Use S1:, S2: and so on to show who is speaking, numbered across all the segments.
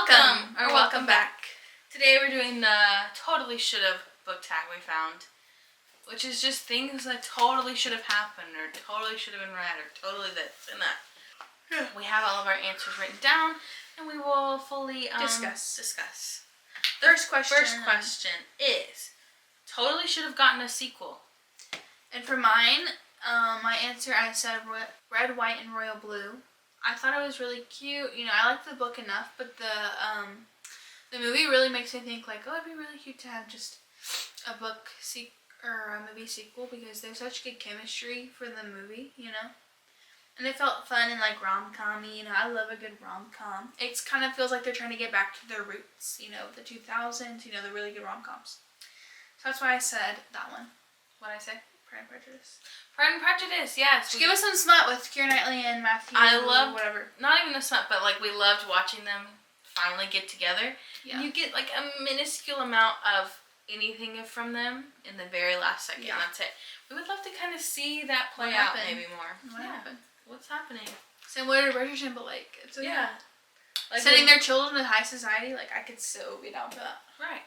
S1: Welcome back. Today we're doing the totally should have book tag we found, which is just things that totally should have happened or totally should have been read or totally this and that. We have all of our answers written down and we will fully discuss. The first question is, totally should have gotten a sequel.
S2: And for mine, my answer, I said red, white, and royal blue. I thought it was really cute. You know, I liked the book enough, but the movie really makes me think like, oh, it'd be really cute to have just a or a movie sequel because there's such good chemistry for the movie, you know. And it felt fun and like rom-com-y, you know. I love a good rom-com. It kind of feels like they're trying to get back to their roots, you know, the 2000s, you know, the really good rom-coms. So that's why I said that one. What did I say? Pride and Prejudice.
S1: Pride and Prejudice, yes.
S2: Give us some smut with Keira Knightley and Matthew.
S1: I loved,
S2: whatever.
S1: Not even the smut, but like we loved watching them finally get together.
S2: Yeah.
S1: You get like a minuscule amount of anything from them in the very last second. Yeah. That's it. We would love to kind of see that play out maybe more.
S2: What happened?
S1: What's happening?
S2: Similar to Bridgerton, but like it's okay.
S1: Yeah. Like
S2: sending their children to high society, like I could so be down for that.
S1: Right.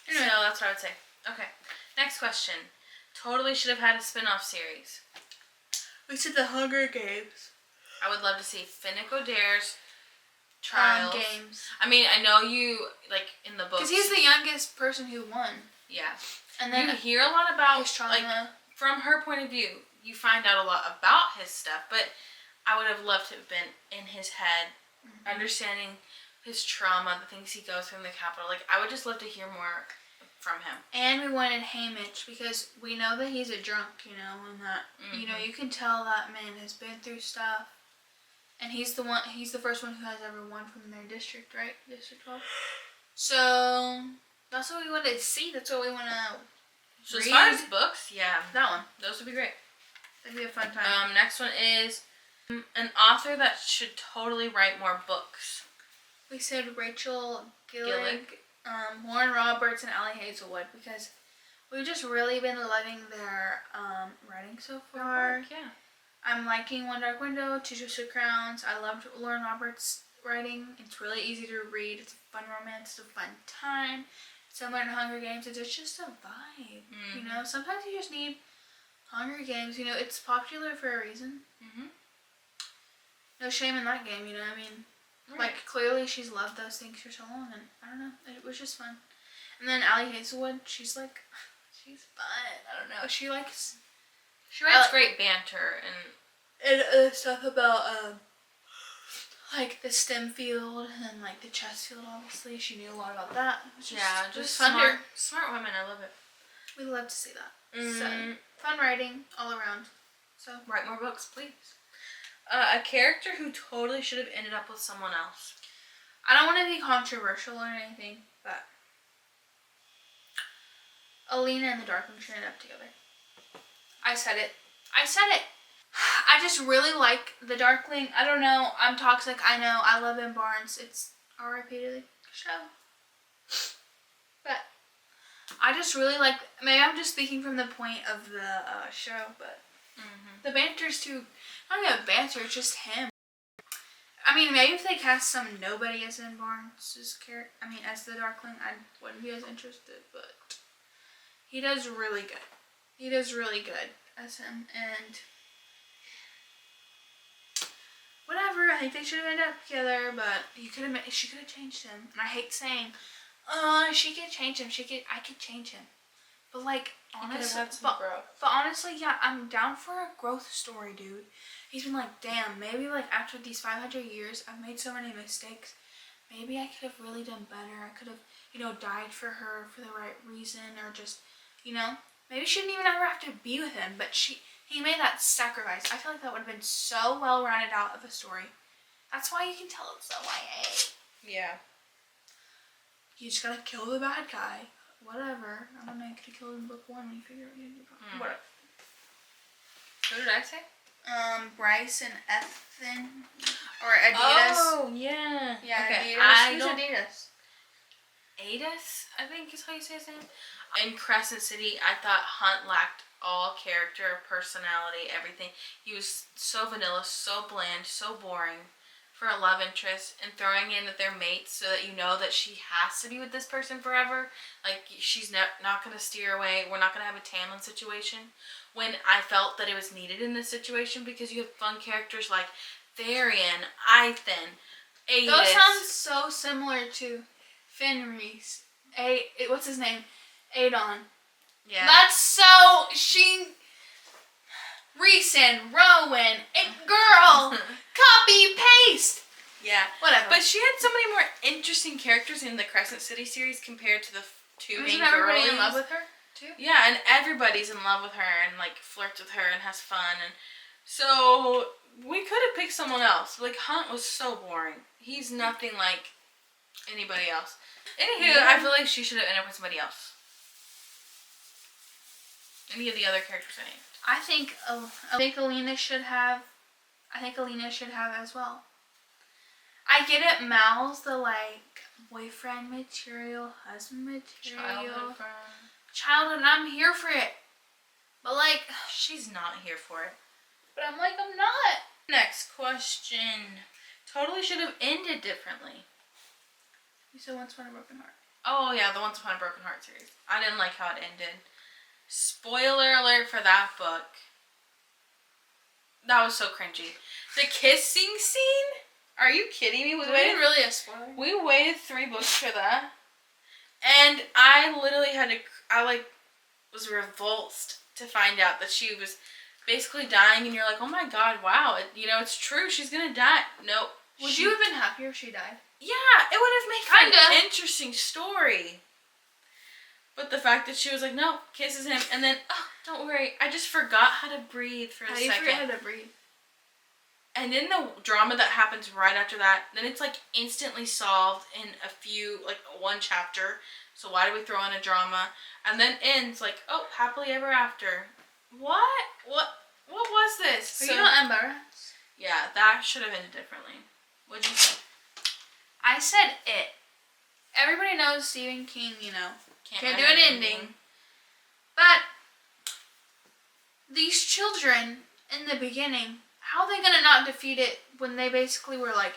S1: Anyway. So that's what I would say. Okay. Next question. Totally should have had a spin-off series.
S2: We said the Hunger Games.
S1: I would love to see Finnick Odair's trials.
S2: Games.
S1: I mean, I know you, like, in the books.
S2: Because he's the youngest person who won.
S1: Yeah.
S2: And then
S1: you hear a lot about,
S2: his trauma.
S1: like, from her point of view, you find out a lot about his stuff, but I would have loved to have been in his head, understanding his trauma, the things he goes through in the Capitol. Like, I would just love to hear more from him. And
S2: we wanted Haymitch because we know that he's a drunk, you know, and that you know, you can tell that man has been through stuff. And he's the first one who has ever won from their district, right? District 12. So that's what we want to see. That's what we want to
S1: So as far as books, yeah.
S2: That one.
S1: Those would be great.
S2: That'd be a fun time.
S1: Next one is an author that should totally write more books.
S2: We said Rachel Gillig. Lauren Roberts and Allie Hazelwood because we've just really been loving their writing so far.
S1: Yeah. I'm
S2: liking One Dark Window, Two Twisted Crowns. I loved Lauren Roberts' writing. It's really easy to read. It's a fun romance. It's a fun time. Similar to Hunger Games, it's just a vibe. You know, sometimes you just need Hunger Games. You know, it's popular for a reason. No shame in that game, you know what I mean? Right. Like, clearly she's loved those things for so long, and I don't know, it was just fun. And then Allie Hazelwood, she's fun. I don't know, she writes
S1: great banter and
S2: stuff about, like, the STEM field and, like, the chess field, obviously. She knew a lot about that.
S1: Just smart women, I love it.
S2: We love to see that. So, fun writing all around. So,
S1: write more books, please. A character who totally should have ended up with someone else.
S2: I don't want to be controversial or anything, but Alina and the Darkling should end up together. I said it. I just really like the Darkling. I don't know. I'm toxic. I know. I love Ben Barnes. It's R.I.P. to the show. But I just really like. Maybe I'm just speaking from the point of the show, but the banter's too. I don't know, banter, it's just him. I mean, maybe if they cast some nobody as Ben Barnes' character, as the Darkling, I wouldn't be as interested, but he does really good. He does really good as him, and whatever, I think they should have ended up together, but she could have changed him, and I hate saying, she could change him, I could change him. But like, honestly, yeah, I'm down for a growth story, dude. He's been like, damn, maybe like after these 500 years, I've made so many mistakes. Maybe I could have really done better. I could have, you know, died for her for the right reason, or just, you know, maybe she didn't even ever have to be with him, but he made that sacrifice. I feel like that would have been so well rounded out of a story. That's why you can tell it's so YA.
S1: Yeah.
S2: You just gotta kill the bad guy. Whatever. I don't know, you could have killed him in book 1 when you figure out whatever.
S1: What did I say?
S2: Bryce and Ethan. Or Adidas.
S1: Oh, yeah.
S2: Yeah,
S1: okay.
S2: Adidas. Who's Adidas?
S1: Adidas, I think is how you say his name. In Crescent City, I thought Hunt lacked all character, personality, everything. He was so vanilla, so bland, so boring. for a love interest and throwing in that they're mates so that you know that she has to be with this person forever. Like, she's not going to steer away. We're not going to have a Tamlin situation. When I felt that it was needed in this situation because you have fun characters like Tharian, Ithan, Aedis.
S2: Those sound so similar to Fenris. What's his name? Adon.
S1: Yeah.
S2: That's so... Rhysand, Rowan, girl, copy, paste.
S1: Yeah.
S2: Whatever.
S1: But she had so many more interesting characters in the Crescent City series compared to the two main girls.
S2: Everybody in love with her, too?
S1: Yeah, and everybody's in love with her and, like, flirts with her and has fun. And so we could have picked someone else. Like, Hunt was so boring. He's nothing like anybody else. Anywho, yeah. I feel like she should have ended up with somebody else. Any of the other characters I named.
S2: I think Alina should have. I think Alina should have as well. I get it. Mal's the like boyfriend material, husband material, childhood, and I'm here for it. But like,
S1: she's not here for it.
S2: But I'm not.
S1: Next question. Totally should have ended differently.
S2: You said Once Upon a Broken Heart.
S1: Oh yeah, the Once Upon a Broken Heart series. I didn't like how it ended. Spoiler alert for that book. That was so cringy. The kissing scene? Are you kidding me?
S2: We waited really a spoiler.
S1: We waited 3 books for that. And I literally was revulsed to find out that she was basically dying, and you're like, oh my god, wow, it's true, she's gonna die. Nope.
S2: Would you have been happier if she died?
S1: Yeah, it would have made for an interesting story. But the fact that she was like, no, kisses him, and then, oh, don't worry, I just forgot how to breathe for a second.
S2: How do you forget how to breathe?
S1: And in the drama that happens right after that, then it's like instantly solved in one chapter. So why do we throw in a drama? And then ends like, oh, happily ever after. What? What was this?
S2: Are you not embarrassed?
S1: Yeah, that should have ended differently. What'd you say?
S2: I said it. Everybody knows Stephen King, can't do an ending. But these children in the beginning, how are they going to not defeat it when they basically were like,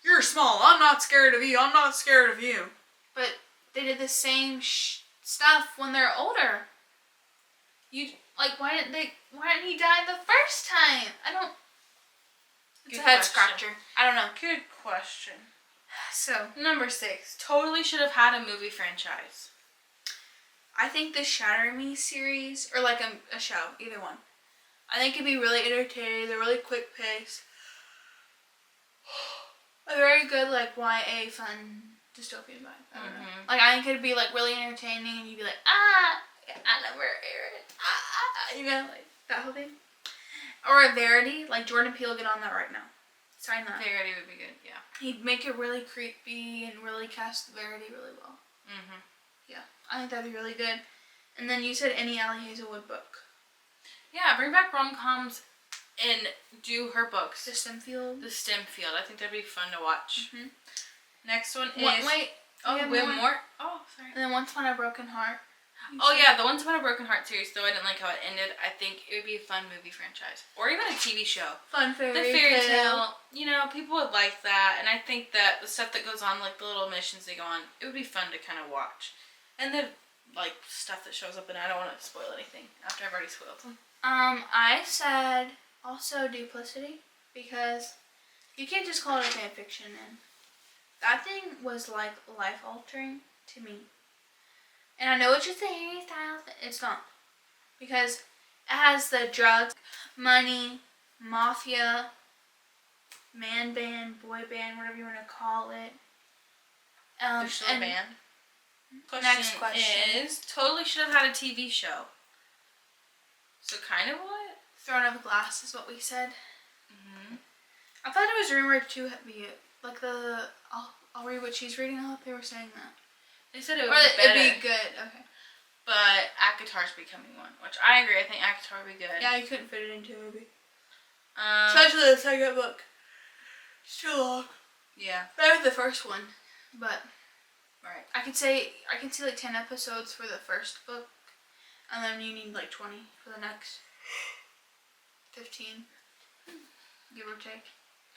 S2: you're small, I'm not scared of you, I'm not scared of you. But they did the same stuff when they're older. Why didn't he die the first time? It's a head scratcher. I don't know.
S1: Good question.
S2: So,
S1: number 6. Totally should have had a movie franchise.
S2: I think the Shatter Me series, or like a show, either one. I think it'd be really entertaining. They're really quick paced. A very good YA fun dystopian vibe. I don't know. I think it'd be really entertaining, and you'd be like, I never Aaron. That whole thing. Or a Verity, Jordan Peele, get on that right now. Sign that.
S1: Verity would be good, yeah.
S2: He'd make it really creepy and really cast Verity really well. Yeah, I think that'd be really good. And then you said any Allie Hazelwood book.
S1: Yeah, bring back rom-coms and do her books.
S2: The STEM field.
S1: I think that'd be fun to watch. Next one is...
S2: we have
S1: more? Oh, sorry.
S2: And then Once Upon a Broken Heart.
S1: Oh yeah, the Once Upon a Broken Heart series, though I didn't like how it ended, I think it would be a fun movie franchise. Or even a TV show.
S2: Fun fairy tale.
S1: The fairy tale. People would like that, and I think that the stuff that goes on, the little missions they go on, it would be fun to kind of watch. And the, stuff that shows up, and I don't want to spoil anything after I've already spoiled them.
S2: I said also Duplicity, because you can't just call it a fan fiction, and that thing was life-altering to me. And I know it's just a Harry Styles, it's not. Because it has the drugs, money, mafia, man band, boy band, whatever you want to call it.
S1: There's still a band.
S2: Next question
S1: is, totally should have had a TV show. So kind of what?
S2: Throne of Glass is what we said. I thought it was rumored to be I'll read what she's reading. I thought they were saying that.
S1: They said it would be better.
S2: It'd be good, okay.
S1: But ACOTAR's becoming one, which I agree. I think ACOTAR would be good.
S2: Yeah, you couldn't fit it into a movie. Especially the second book. It's too long.
S1: Yeah.
S2: I read the first one, but
S1: right.
S2: I can see 10 episodes for the first book, and then you need 20 for the next 15, give or take.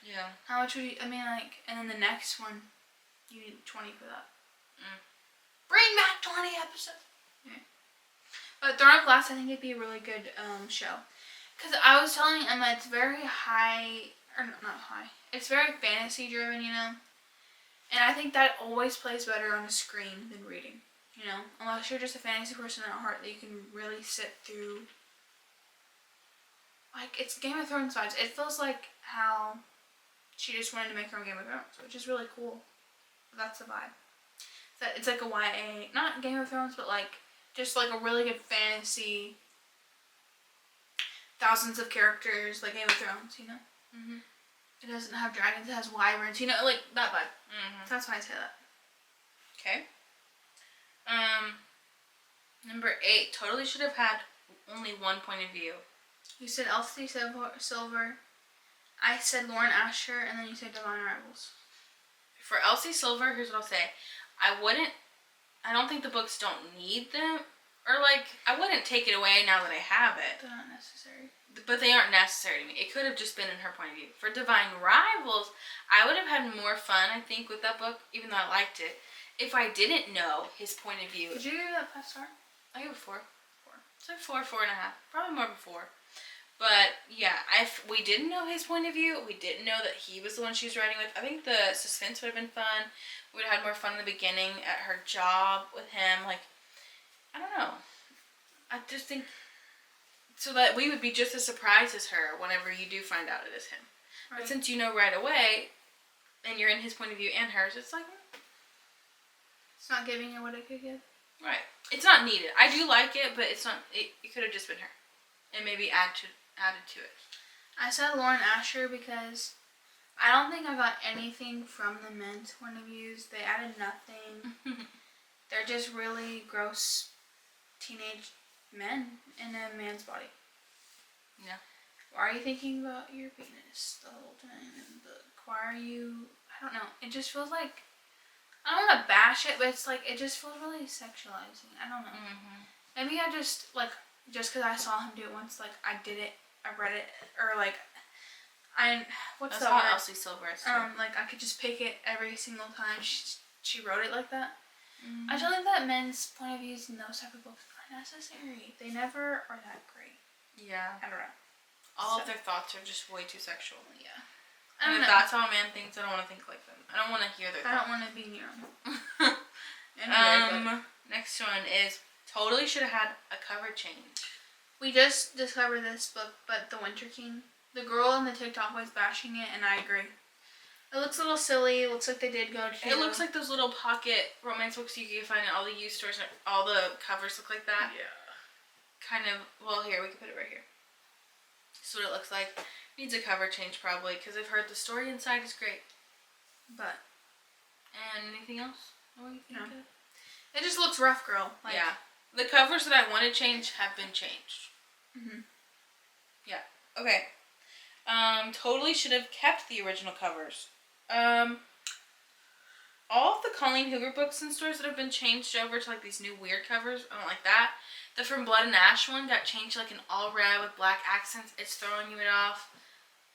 S1: Yeah.
S2: How much would you, I mean, like, and then the next one, you need 20 for that. Bring back 20 episodes. Yeah. But Throne of Glass, I think it'd be a really good show. Because I was telling Emma, it's very high, or not high, it's very fantasy driven, you know? And I think that always plays better on a screen than reading, you know? Unless you're just a fantasy person at heart that you can really sit through. Like, it's Game of Thrones vibes. It feels like how she just wanted to make her own Game of Thrones, which is really cool. That's the vibe. It's like a YA, not Game of Thrones, but like, just like a really good fantasy, thousands of characters, like Game of Thrones, you know?
S1: Mm-hmm.
S2: It doesn't have dragons, it has wyverns, you know, like that vibe.
S1: Mm-hmm.
S2: So that's why I say that.
S1: Okay. Number 8, totally should have had only one point of view.
S2: You said Elsie Silver. I said Lauren Asher, and then you said Divine Rivals.
S1: For Elsie Silver, here's what I'll say. I don't think the books don't need them. Or, like, I wouldn't take it away now that I have it.
S2: They're not necessary.
S1: But they aren't necessary to me. It could have just been in her point of view. For Divine Rivals, I would have had more fun, I think, with that book, even though I liked it, if I didn't know his point of view.
S2: Did you give that 5 star?
S1: I give it 4. It's like 4, 4.5. Probably more than 4. But, yeah, we didn't know his point of view. We didn't know that he was the one she was writing with. I think the suspense would have been fun. We would have had more fun in the beginning at her job with him. Like, I don't know. I just think so that we would be just as surprised as her whenever you do find out it is him. Right. But since you know right away, and you're in his point of view and hers, it's like...
S2: It's not giving her what it could give.
S1: Right. It's not needed. I do like it, but it's not... It could have just been her. And maybe added to it.
S2: I said Lauren Asher because I don't think I got anything from the men's point of views. They added nothing. They're just really gross teenage men in a man's body.
S1: Yeah.
S2: Why are you thinking about your penis the whole time in the book? Why are you... I don't know. It just feels like... I don't want to bash it, but it's like... It just feels really sexualizing. I don't know.
S1: Mm-hmm.
S2: Maybe I just, like... Just because I saw him do it once, like, I did it, I read it, or, like, what's
S1: That's
S2: the
S1: how
S2: word?
S1: Elsie Silver is, too.
S2: Like, I could just pick it every single time she wrote it like that.
S1: Mm-hmm.
S2: I don't think that men's point of views in those type of books are necessary. They never are that great.
S1: Yeah.
S2: I don't know.
S1: All of their thoughts are just way too sexual.
S2: Yeah.
S1: And if that's how a man thinks, I don't want to think like them. I don't want to hear their thoughts.
S2: I don't want to be near them.
S1: Next one is... Totally should have had a cover change.
S2: We just discovered this book, but The Winter King. The girl in the TikTok was bashing it, and I agree. It looks a little silly. It looks like they did go to...
S1: It looks like those little pocket romance books you can find in all the used stores. And all the covers look like that.
S2: Yeah.
S1: Kind of... Well, here, we can put it right here. This is what it looks like. Needs a cover change, probably, because I've heard the story inside is great.
S2: But...
S1: And anything else? What do you think of?
S2: It just looks rough, girl. Like,
S1: yeah. The covers that I want to change have been changed.
S2: Mm-hmm.
S1: Yeah. Okay. Totally should have kept the original covers. All of the Colleen Hoover books in stores that have been changed over to like these new weird covers, I don't like that. The From Blood and Ash one got changed to like an all red with black accents. It's throwing you off.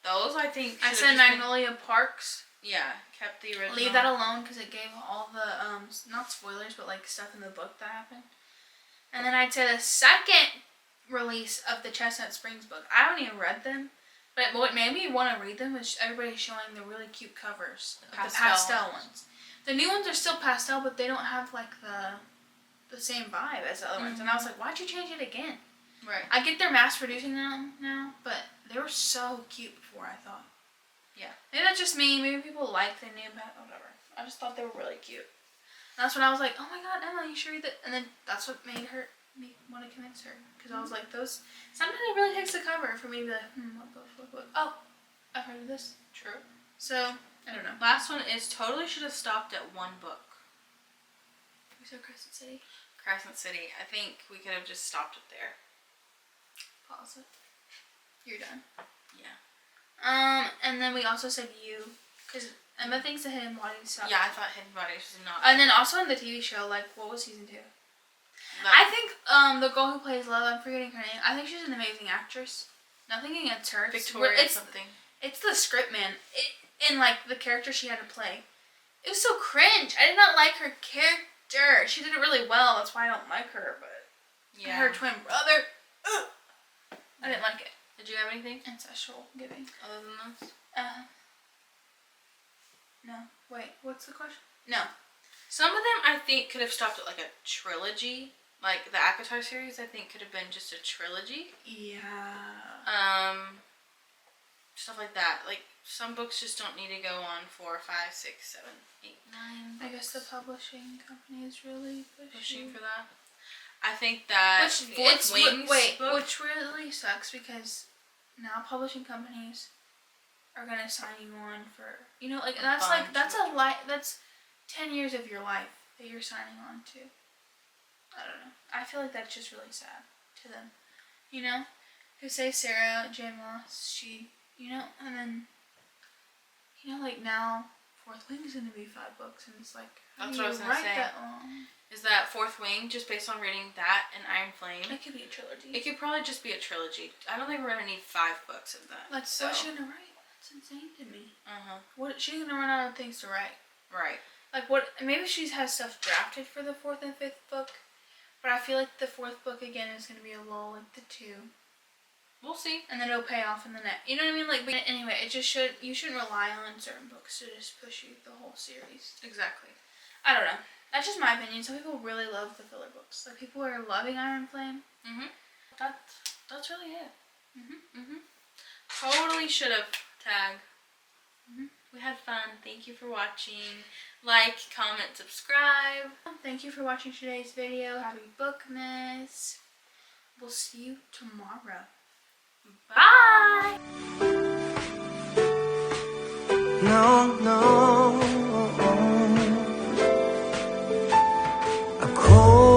S1: Those I think.
S2: I said Magnolia Parks.
S1: Yeah, kept the original.
S2: Leave that alone because it gave all the not spoilers but like stuff in the book that happened. And then I'd say the second release of the Chestnut Springs book. I haven't even read them, but what made me want to read them is everybody's showing the really cute covers, the pastel ones. The new ones are still pastel, but they don't have like the same vibe as the other ones. And I was like, why'd you change it again?
S1: Right.
S2: I get they're mass producing them now, but they were so cute before, I thought.
S1: Yeah.
S2: Maybe that's just me. Maybe people like the new whatever. I just thought they were really cute. And that's when I was like, oh my god, Emma, you should read that. And then that's what made me want to convince her. Because I was like, those... Sometimes it really takes the cover for me to be like, what? Oh, I've heard of this.
S1: True.
S2: So, I don't know.
S1: Last one is totally should have stopped at one book.
S2: We said Crescent City.
S1: Crescent City. I think we could have just stopped it there.
S2: Pause it. You're done.
S1: Yeah.
S2: And then we also said You. Because Emma thinks the Hidden Bodies sucked.
S1: Yeah, I thought Hidden Bodies was not.
S2: And then also in the TV show, like, what was season 2? I think the girl who plays Love, I'm forgetting her name. I think she's an amazing actress. Nothing against her.
S1: Victoria
S2: it's
S1: something.
S2: It's the script, man. And like the character she had to play. It was so cringe. I did not like her character. She did it really well. That's why I don't like her. But
S1: Yeah.
S2: her twin brother. Ugh. I didn't like it.
S1: Did you have anything
S2: Ancestral giving.
S1: other than this?
S2: No. Wait. What's the question? No.
S1: Some of them I think could have stopped at like a trilogy. Like the Avatar series, I think could have been just a trilogy.
S2: Yeah.
S1: Stuff like that. Like some books just don't need to go on 4, 5, 6, 7, 8, 9.
S2: I guess the publishing company is really
S1: Pushing for that. I think that Fourth Wings book,
S2: which really sucks because now publishing companies are gonna sign you on for that's 10 years of your life that you're signing on to. I don't know. I feel like that's just really sad to them. You know? Because say Sarah J. Maas, she, and then, like now, Fourth Wing is going to be 5 books, and it's like,
S1: that's what I was going to say.
S2: That long?
S1: Is that Fourth Wing, just based on reading that and Iron Flame?
S2: It could be a trilogy.
S1: It could probably just be a trilogy. I don't think we're going to need 5 books of that.
S2: What's she going to write? That's insane to me.
S1: What?
S2: She's going to run out of things to write.
S1: Right.
S2: Like what, maybe she has stuff drafted for the 4th and 5th book, but I feel like the 4th book again is going to be a lull like the 2.
S1: We'll see.
S2: And then it'll pay off in the next. You know what I mean? Like, but anyway, you shouldn't rely on certain books to just push you the whole series.
S1: Exactly.
S2: I don't know. That's just my opinion. Some people really love the filler books. Like, people are loving Iron Flame.
S1: That's really it. Totally should have tag. We had fun. Thank you for watching. Like, comment, subscribe.
S2: Thank you for watching today's video. Happy Bookmas. We'll see you tomorrow.
S1: Bye.
S3: No, no.